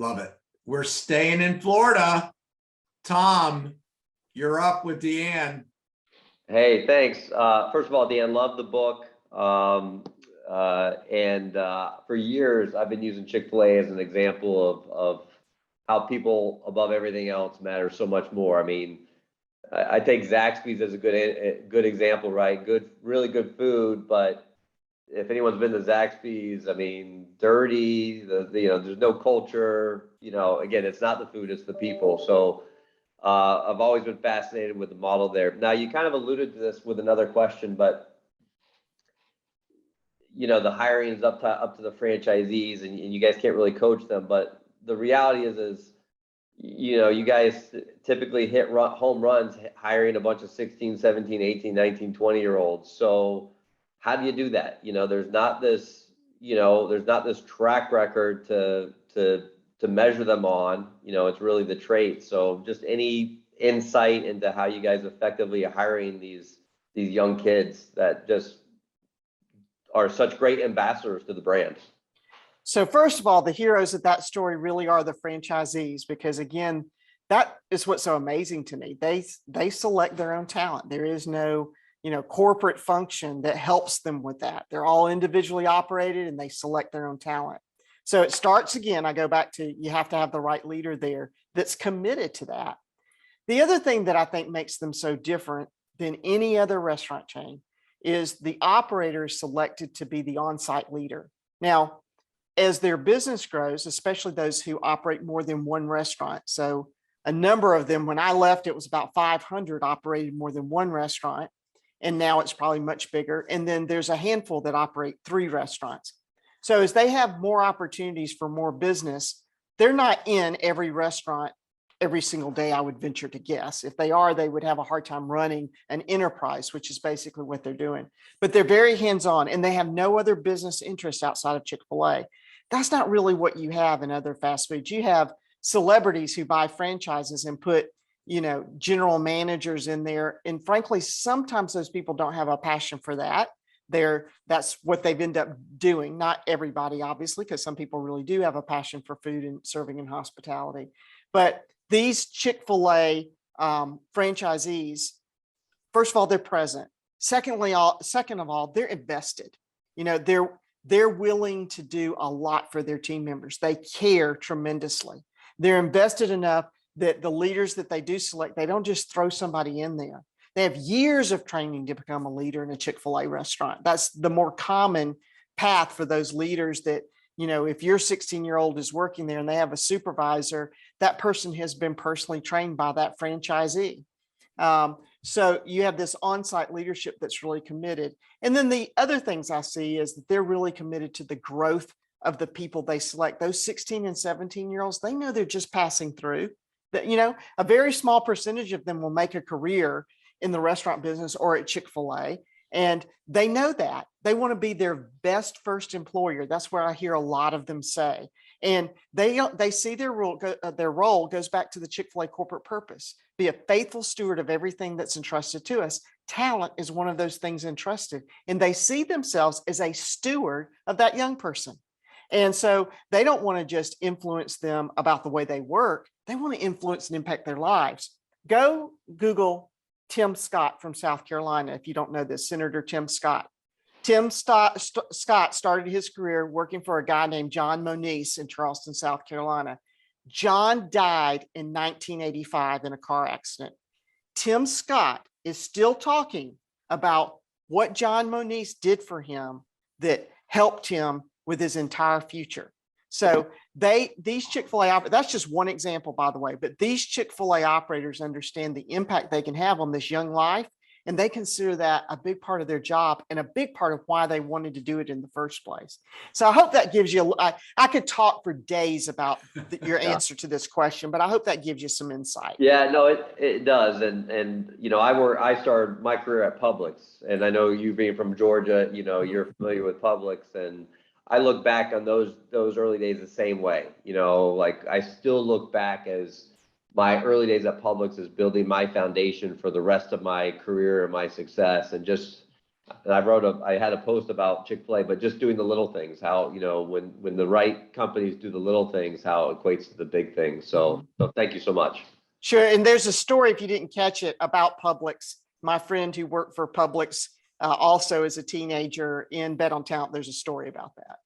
Love it. We're staying in Florida. Tom, you're up with Deanne. Hey, thanks. First of all, Dan, love the book. For years, I've been using Chick-fil-A as an example of how people above everything else matter so much more. I mean, I take Zaxby's as a good example, right? Really good food, but if anyone's been to Zaxby's, I mean, dirty, there's no culture, again, it's not the food, it's the people. So I've always been fascinated with the model there. Now, you kind of alluded to this with another question, but the hiring is up to the franchisees, and you guys can't really coach them. But the reality is you guys typically hit home runs hiring a bunch of 16, 17, 18, 19, 20-year-olds. So how do you do that? There's not this track record to measure them on. It's really the traits. So just any insight into how you guys effectively are hiring these young kids that just are such great ambassadors to the brand. So first of all, the heroes of that story really are the franchisees, because again, that is what's so amazing to me. They select their own talent. There is no, corporate function that helps them with that. They're all individually operated and they select their own talent. So it starts again, I go back to, you have to have the right leader there that's committed to that. The other thing that I think makes them so different than any other restaurant chain is the operator is selected to be the on-site leader. Now, as their business grows, especially those who operate more than one restaurant. So a number of them, when I left, it was about 500 operated more than one restaurant. And now it's probably much bigger. And then there's a handful that operate 3 restaurants. So as they have more opportunities for more business, they're not in every restaurant every single day, I would venture to guess. If they are, they would have a hard time running an enterprise, which is basically what they're doing. But they're very hands-on and they have no other business interest outside of Chick-fil-A. That's not really what you have in other fast foods. You have celebrities who buy franchises and put, general managers in there. And frankly, sometimes those people don't have a passion for that. That's what they've ended up doing. Not everybody, obviously, because some people really do have a passion for food and serving and hospitality. But these Chick-fil-A franchisees, first of all, they're present. Second of all, they're invested. They're willing to do a lot for their team members. They care tremendously. They're invested enough that the leaders that they do select, they don't just throw somebody in there. They have years of training to become a leader in a Chick-fil-A restaurant. That's the more common path for those leaders that, if your 16-year-old is working there and they have a supervisor, that person has been personally trained by that franchisee. So you have this on-site leadership that's really committed. And then the other things I see is that they're really committed to the growth of the people they select. Those 16 and 17-year-olds, they know they're just passing through. That, a very small percentage of them will make a career in the restaurant business or at Chick-fil-A. And they know that. They want to be their best first employer. That's where I hear a lot of them say. And they see their role goes back to the Chick-fil-A corporate purpose. Be a faithful steward of everything that's entrusted to us. Talent is one of those things entrusted. And they see themselves as a steward of that young person. And so they don't want to just influence them about the way they work. They want to influence and impact their lives. Go Google Tim Scott from South Carolina. If you don't know this, Senator Tim Scott. Tim Scott started his career working for a guy named John Moniz in Charleston, South Carolina. John died in 1985 in a car accident. Tim Scott is still talking about what John Moniz did for him that helped him with his entire future. So these Chick-fil-A, that's just one example, by the way, but these Chick-fil-A operators understand the impact they can have on this young life, and they consider that a big part of their job and a big part of why they wanted to do it in the first place. So I hope that gives you, I could talk for days about your answer to this question, but I hope that gives you some insight. Yeah, no, it does. And I started my career at Publix, and I know you being from Georgia, you're familiar with Publix, and I look back on those early days the same way. I still look back as my early days at Publix as building my foundation for the rest of my career and my success. And just And I had a post about Chick-fil-A, but just doing the little things, how, you know, when the right companies do the little things, how it equates to the big things. So thank you so much. Sure. And there's a story, if you didn't catch it, about Publix. My friend who worked for Publix also as a teenager in Bet on Talent, there's a story about that.